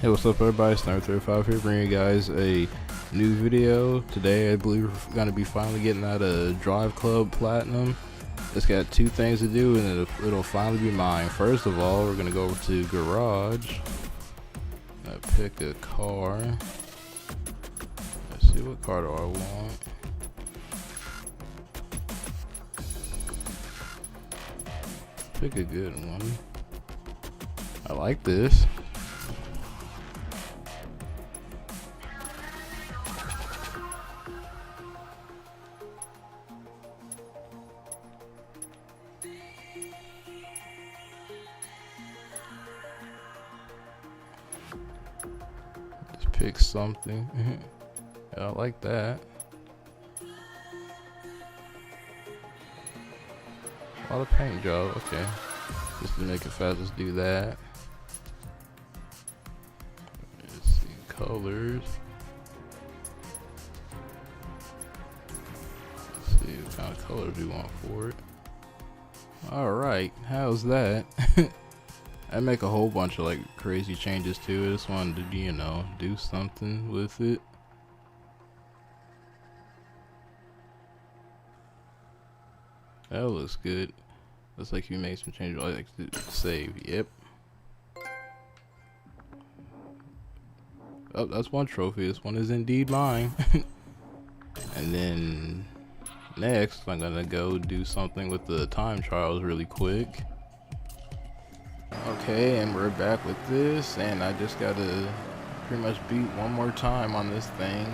Hey, what's up everybody, Sniper35 here, bringing you guys a new video. Today I believe we're going to be finally getting out of Driveclub Platinum. It's got two things to do and it'll finally be mine. First of all, we're going to go over to Garage. Pick a car. Let's see, what car do I want? Pick a good one. I like this. Just pick something. Yeah, I like that. A lot of paint job, okay. Just to make it fast, let's do that. Let's see, colors. Let's see what kind of colors we want for it. Alright, how's that? I make a whole bunch of like crazy changes to it. Just wanted to, you know, do something with it. That looks good. Looks like you made some changes. I like to save. Yep. Oh, that's one trophy. This one is indeed mine. And then next, I'm gonna go do something with the time trials really quick. Okay, and we're back with this, and I just gotta pretty much beat one more time on this thing.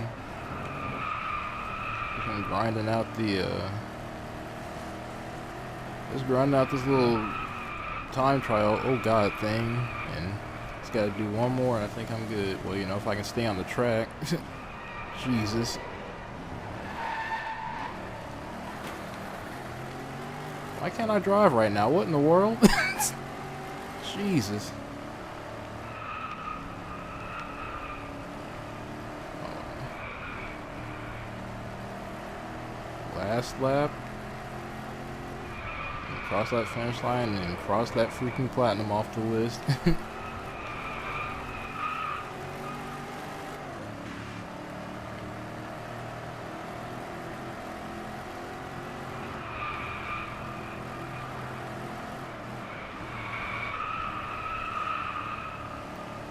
I'm grinding out the just grinding out this little time trial, oh god thing, and just gotta do one more and I think I'm good. Well, you know, if I can stay on the track. Jesus. Why can't I drive right now? What in the world? Jesus. Last lap. Cross that finish line and cross that freaking platinum off the list.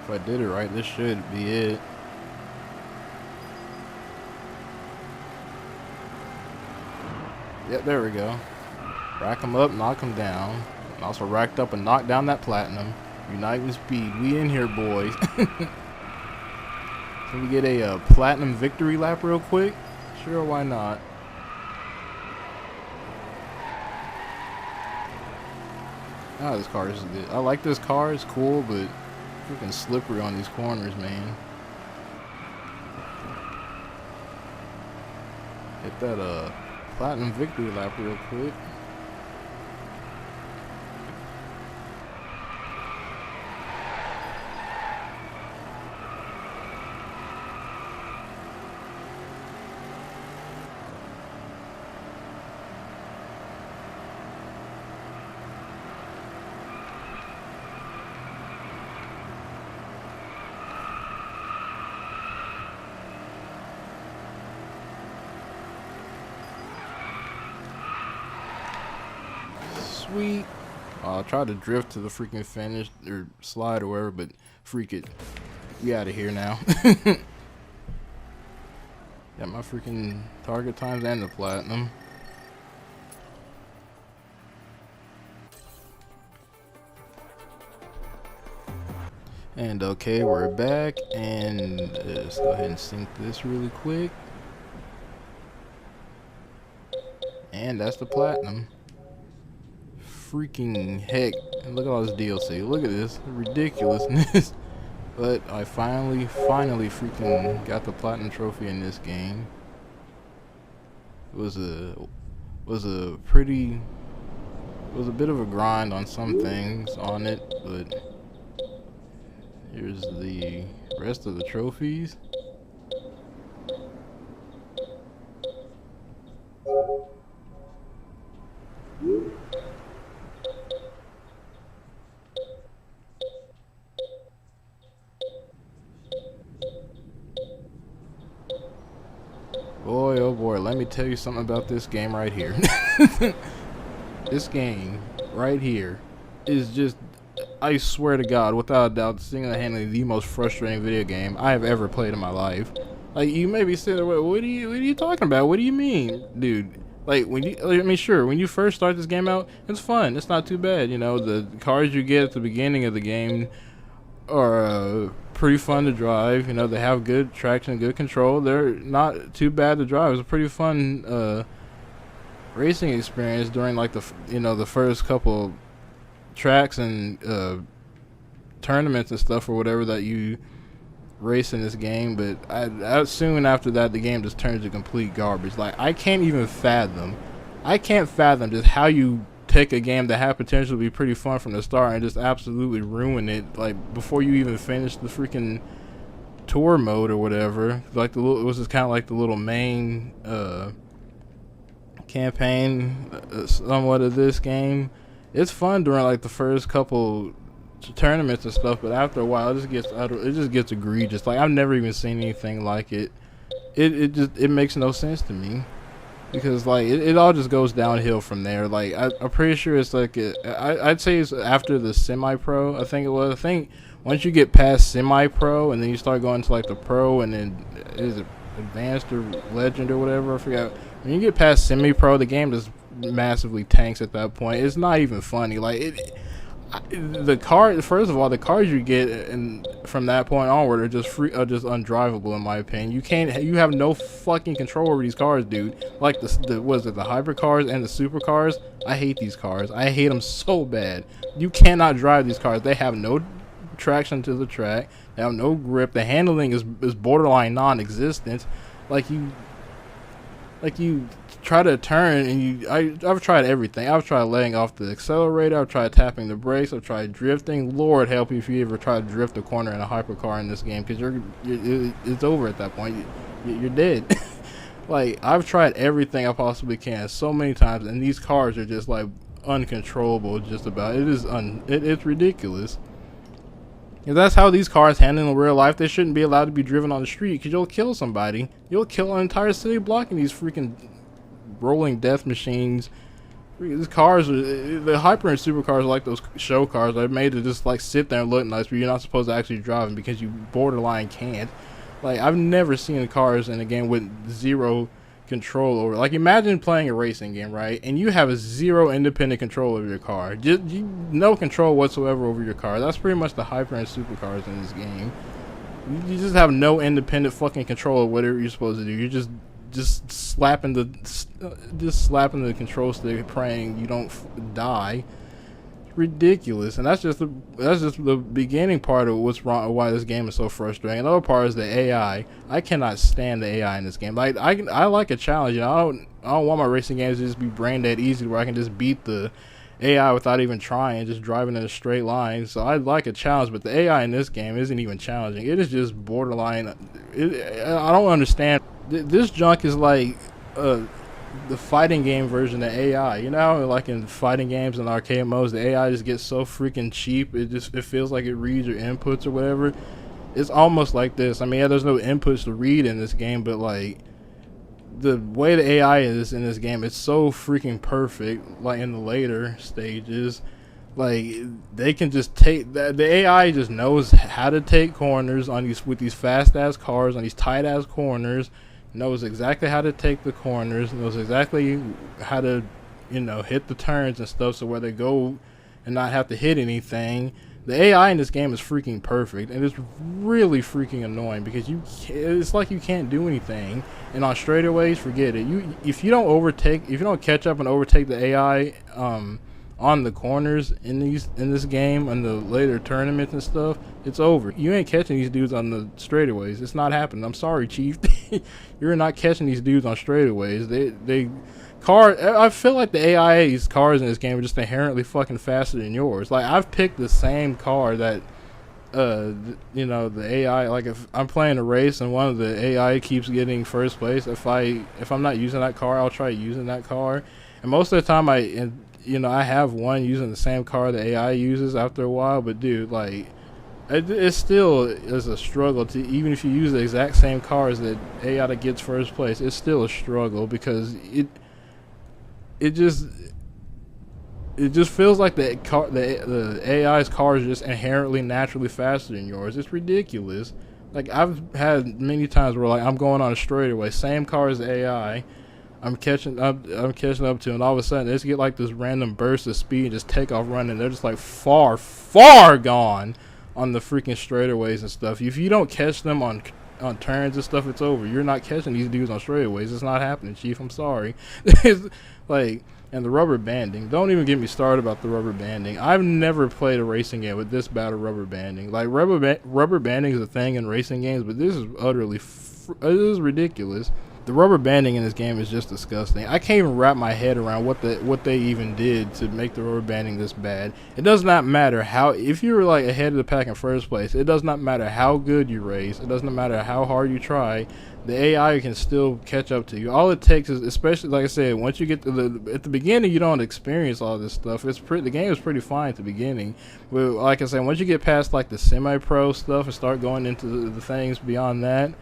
If I did it right, this should be it. Yep, there we go. Rack them up, knock them down. And also racked up and knocked down that platinum. Uniting speed. We in here, boys. Can we get a platinum victory lap real quick? Sure, why not? Ah, this car is good. I like this car. It's cool, but freaking slippery on these corners, man. Hit that platinum victory lap real quick. Sweet. I tried to drift to the freaking finish or slide or whatever, but freak it. We out of here now. Got my freaking target times and the platinum. And okay, we're back, and let's go ahead and sync this really quick. And that's the platinum. Freaking heck, and look at all this DLC. Look at this ridiculousness. But I finally freaking got the platinum trophy in this game. It was a bit of a grind on some things on it, but here's the rest of the trophies. oh boy, let me tell you something about this game right here. This game right here is just, I swear to God, without a doubt, single-handedly the most frustrating video game I have ever played in my life. Like, you may be sitting there, what are you talking about? What do you mean, dude? Like, when you first start this game out, it's fun. It's not too bad, you know. The cars you get at the beginning of the game are pretty fun to drive. You know, they have good traction, good control. They're not too bad to drive. It's a pretty fun racing experience during like the first couple tracks and tournaments and stuff or whatever that you race in this game. But I soon after that, the game just turns to complete garbage. Like, I can't fathom just how you take a game that had potential to be pretty fun from the start and just absolutely ruin it, like, before you even finish the freaking tour mode or whatever. Like, it was just kind of like the little main campaign somewhat of this game. It's fun during like the first couple tournaments and stuff, but after a while it just gets egregious. Like, I've never even seen anything like it. It makes no sense to me, because like it all just goes downhill from there. Like, I'm pretty sure it's like I'd say it's after the semi-pro. I think once you get past semi-pro and then you start going to like the pro and then is it advanced or legend or whatever, I forgot. When you get past semi-pro, the game just massively tanks at that point. It's not even funny. Like, first of all, the cars you get and from that point onward are just undrivable in my opinion. You have no fucking control over these cars, dude. Like the hypercars and the supercars. I hate these cars. I hate them so bad. You cannot drive these cars. They have no traction to the track. They have no grip. The handling is borderline non-existent. Like you try to turn and I've tried everything. I've tried letting off the accelerator. I've tried tapping the brakes. I've tried drifting. Lord help you if you ever try to drift a corner in a hypercar in this game, because it's over at that point. You're dead. Like, I've tried everything I possibly can so many times, and these cars are just like uncontrollable. Just about. It's ridiculous. If that's how these cars handle in real life, they shouldn't be allowed to be driven on the street, because you'll kill somebody. You'll kill an entire city block in these freaking rolling death machines. These cars, the hyper and supercars are like those show cars. They're made to just like sit there and look nice, but you're not supposed to actually drive them because you borderline can't. Like, I've never seen cars in a game with zero control over. Like, imagine playing a racing game, right, and you have a zero independent control over your car. No control whatsoever over your car. That's pretty much the hyper and supercars in this game. You just have no independent fucking control of whatever you're supposed to do. You're just slapping the control stick, praying you don't die. Ridiculous. And that's just the beginning part of what's wrong, why this game is so frustrating. Another part is the AI. I cannot stand the AI in this game. Like, I like a challenge. You know, I don't want my racing games to just be brain dead easy where I can just beat the AI without even trying, just driving in a straight line. So I like a challenge, but the AI in this game isn't even challenging. It is just borderline. I don't understand. This junk is like the fighting game version of AI. You know, like in fighting games and arcade modes, the AI just gets so freaking cheap. It feels like it reads your inputs or whatever. It's almost like this. I mean, yeah, there's no inputs to read in this game, but like the way the AI is in this game, it's so freaking perfect. Like in the later stages, like they can just take that. The AI just knows how to take corners with these fast ass cars on these tight ass corners. Knows exactly how to take the corners, knows exactly how to, hit the turns and stuff, so where they go and not have to hit anything. The AI in this game is freaking perfect, and it's really freaking annoying because it's like you can't do anything. And on straightaways, forget it. If you don't catch up and overtake the AI on the corners in this game and the later tournaments and stuff, it's over. You ain't catching these dudes on the straightaways. It's not happening. I'm sorry, Chief. You're not catching these dudes on straightaways. I feel like the AI's cars in this game are just inherently fucking faster than yours. Like, I've picked the same car that the AI, like if I'm playing a race and one of the AI keeps getting first place, if I'm not using that car, I'll try using that car. And most of the time I have one using the same car the AI uses after a while, but dude, like, It still is a struggle to, even if you use the exact same cars that AI that gets first place, it's still a struggle because it just it just feels like the AI's cars are just inherently naturally faster than yours. It's ridiculous. Like I've had many times where like I'm going on a straightaway, same car as the AI, I'm catching up to, and all of a sudden they just get like this random burst of speed and just take off running. They're just like far gone on the freaking straightaways and stuff. If you don't catch them on turns and stuff, it's over. You're not catching these dudes on straightaways. It's not happening, Chief. I'm sorry. It's like, and the rubber banding. Don't even get me started about the rubber banding. I've never played a racing game with this bad of rubber banding. Like rubber banding is a thing in racing games, but this is utterly it is ridiculous. The rubber banding in this game is just disgusting. I can't even wrap my head around what they even did to make the rubber banding this bad. It does not matter how, if you were like ahead of the pack in first place, it does not matter how good you race. It doesn't matter how hard you try. The AI can still catch up to you. All it takes is, especially like I said, once you get to at the beginning, you don't experience all this stuff. The game is pretty fine at the beginning, but like I said, once you get past like the semi-pro stuff and start going into the things beyond that,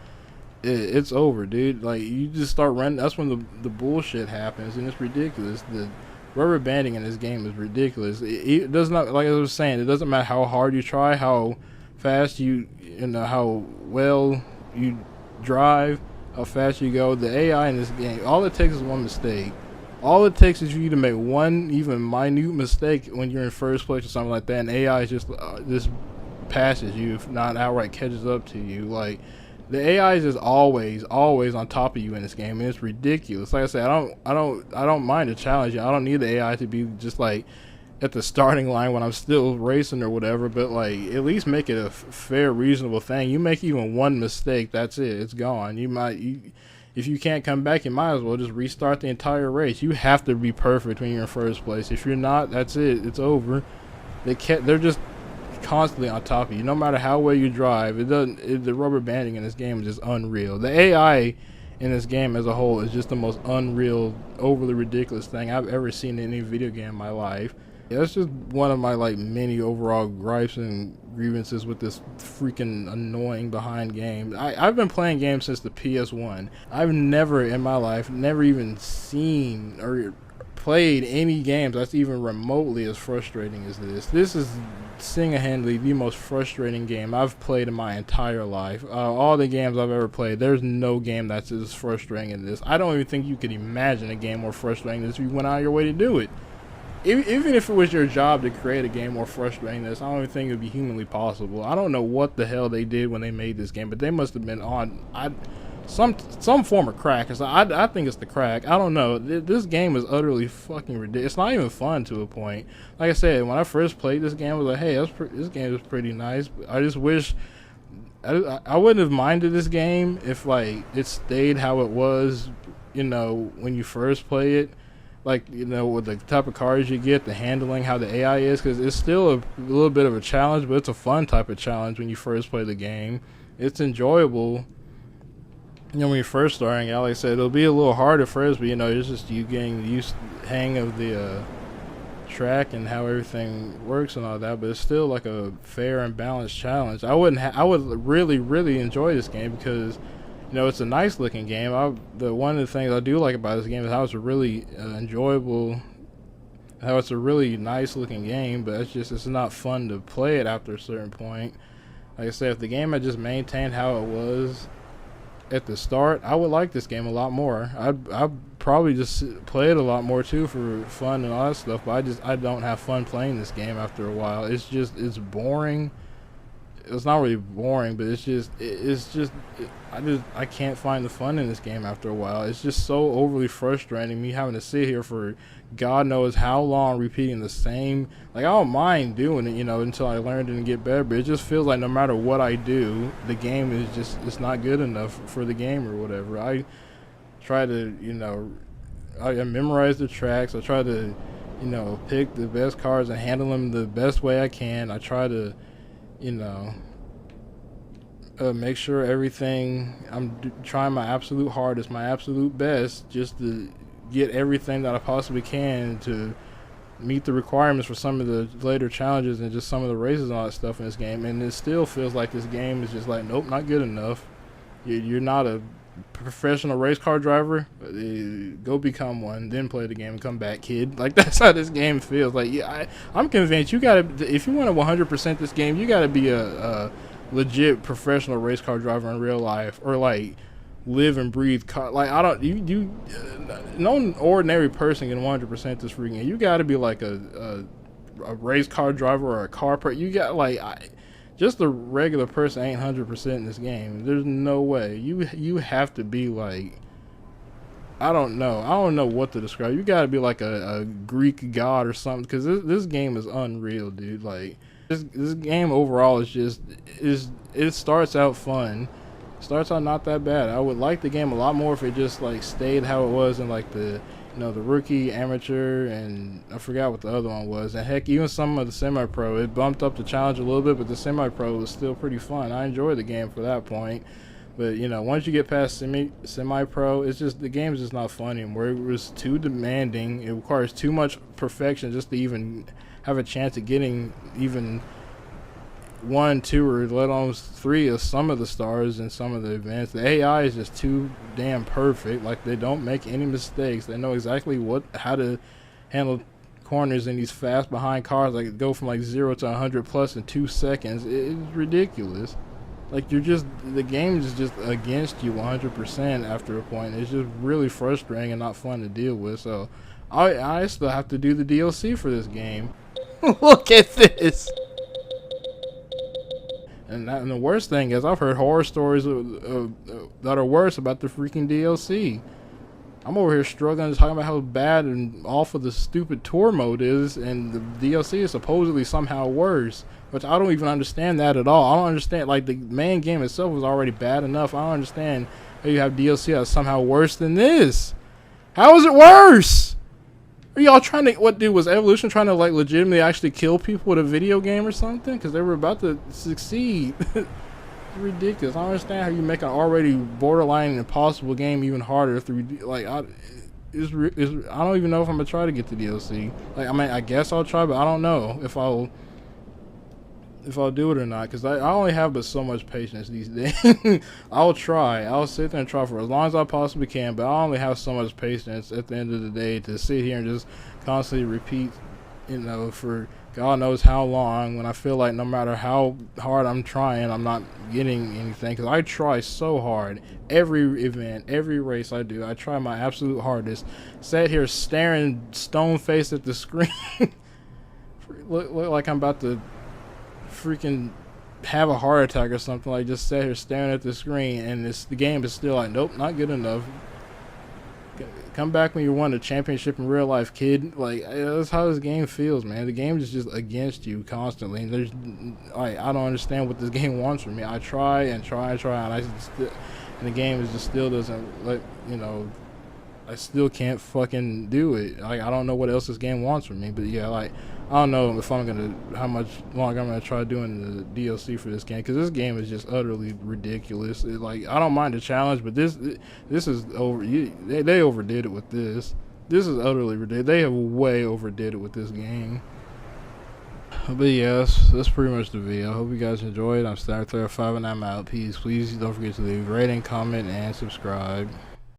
it's over, dude. Like you just start running. That's when the bullshit happens, and it's ridiculous. The rubber banding in this game is ridiculous. It does not, like I was saying, it doesn't matter how hard you try, how fast you know, how well you drive, how fast you go. The AI in this game, all it takes is one mistake. All it takes is for you to make one even minute mistake when you're in first place or something like that, and AI just passes you, if not outright catches up to you. Like, the AI is just always on top of you in this game, and it's ridiculous. Like I said, I don't mind the challenge. I don't need the AI to be just like at the starting line when I'm still racing or whatever. But like, at least make it a fair, reasonable thing. You make even one mistake, that's it. It's gone. If you can't come back, you might as well just restart the entire race. You have to be perfect when you're in first place. If you're not, that's it. It's over. They're just constantly on top of you, no matter how well you drive. The rubber banding in this game is just unreal. The AI in this game as a whole is just the most unreal, overly ridiculous thing I've ever seen in any video game in my life. Yeah, that's just one of my like many overall gripes and grievances with this freaking annoying behind game. I've been playing games since the PS1. I've never in my life, never even seen or played any games that's even remotely as frustrating as this. This is single-handedly the most frustrating game I've played in my entire life. All the games I've ever played, there's no game that's as frustrating as this. I don't even think you could imagine a game more frustrating than this if you went out of your way to do it. Even if it was your job to create a game more frustrating than this, I don't even think it would be humanly possible. I don't know what the hell they did when they made this game, but they must have been on some form of crack. I think it's the crack. I don't know. This game is utterly fucking ridiculous. It's not even fun to a point. Like I said, when I first played this game, I was like, hey, this game is pretty nice. I just wish I wouldn't have minded this game if like it stayed how it was, you know, when you first play it. Like, you know, with the type of cars you get, the handling, how the AI is, because it's still a little bit of a challenge, but it's a fun type of challenge when you first play the game. It's enjoyable. You know, when you're first starting out, like I said, it'll be a little hard at first, but you know, it's just you getting used hang of the track and how everything works and all that. But it's still like a fair and balanced challenge. I would really enjoy this game because, you know, it's a nice looking game. One of the things I do like about this game is how it's a really enjoyable, how it's a really nice looking game, but it's not fun to play it after a certain point. Like I said, if the game had just maintained how it was at the start, I would like this game a lot more. I'd probably just play it a lot more too for fun and all that stuff, but I don't have fun playing this game after a while. It's boring. It's not really boring, but I can't find the fun in this game after a while. It's just so overly frustrating, me having to sit here for God knows how long repeating the same. Like, I don't mind doing it, you know, until I learn it and get better, but it just feels like no matter what I do, the game is just, it's not good enough for the game or whatever. I try to, you know, I memorize the tracks. I try to, you know, pick the best cars and handle them the best way I can. I try to, you know, make sure everything, I'm trying my absolute hardest, my absolute best, just to get everything that I possibly can to meet the requirements for some of the later challenges and just some of the races and all that stuff in this game, and it still feels like this game is just like, nope, not good enough. You're not a professional race car driver. Go become one, then play the game and come back, kid. Like, that's how this game feels. Like, yeah, I'm convinced you gotta, if you want to 100% this game, you gotta be a legit professional race car driver in real life, or like live and breathe car. Like, I don't, no ordinary person can 100% this freaking game. You gotta be like a race car driver or a car you got, like, just a regular person ain't 100% in this game. There's no way. You have to be like, I don't know what to describe. You gotta be like a Greek god or something, because this game is unreal, dude. Like, this game overall it starts out fun. Starts out not that bad. I would like the game a lot more if it just like stayed how it was in like the, you know, the rookie, amateur, and I forgot what the other one was. And heck, even some of the semi-pro, it bumped up the challenge a little bit, but the semi-pro was still pretty fun. I enjoyed the game for that point. But, you know, once you get past semi-pro, it's just, the game's just not fun anymore. It was too demanding. It requires too much perfection just to even have a chance at getting even 1, 2, or let alone 3 of some of the stars in some of the events. The AI is just too damn perfect. Like, they don't make any mistakes. They know exactly how to handle corners in these fast behind cars. Like, go from like 0 to 100 plus in 2 seconds. It's ridiculous. Like, the game is just against you 100% after a point. It's just really frustrating and not fun to deal with. So I still have to do the DLC for this game. Look at this. And the worst thing is, I've heard horror stories that are worse about the freaking DLC. I'm over here struggling talking about how bad and awful the stupid tour mode is, and the DLC is supposedly somehow worse, which I don't even understand that at all. I don't understand, like, the main game itself was already bad enough. I don't understand how you have DLC that's somehow worse than this. How is it worse? Are y'all trying to, what, dude, was Evolution trying to, like, legitimately actually kill people with a video game or something? Because they were about to succeed. It's ridiculous. I don't understand how you make an already borderline impossible game even harder through, like, I don't even know if I'm going to try to get the DLC. Like, I mean, I guess I'll try, but I don't know if I'll do it or not, because I only have but so much patience these days. I'll try. I'll sit there and try for as long as I possibly can, but I only have so much patience at the end of the day to sit here and just constantly repeat, you know, for God knows how long, when I feel like no matter how hard I'm trying, I'm not getting anything. Because I try so hard. Every event, every race I do, I try my absolute hardest. Sat here staring stone-faced at the screen. look like I'm about to freaking have a heart attack or something. Like, just sat here staring at the screen, and the game is still like, nope, not good enough. Come back when you won the championship in real life, kid. Like, that's how this game feels, man. The game is just against you constantly, and there's, like, I don't understand what this game wants from me. I try and try and try, and the game is just still doesn't let, you know, I still can't fucking do it. Like, I don't know what else this game wants from me, but yeah, like, I don't know if how much longer I'm gonna try doing the DLC for this game, because this game is just utterly ridiculous. Like, I don't mind the challenge, but this is over. They overdid it with this. This is utterly ridiculous. They have way overdid it with this game. But yes, that's pretty much the video. I hope you guys enjoyed. I'm Star5 and I'm out. Peace. Please don't forget to leave a rating, comment, and subscribe.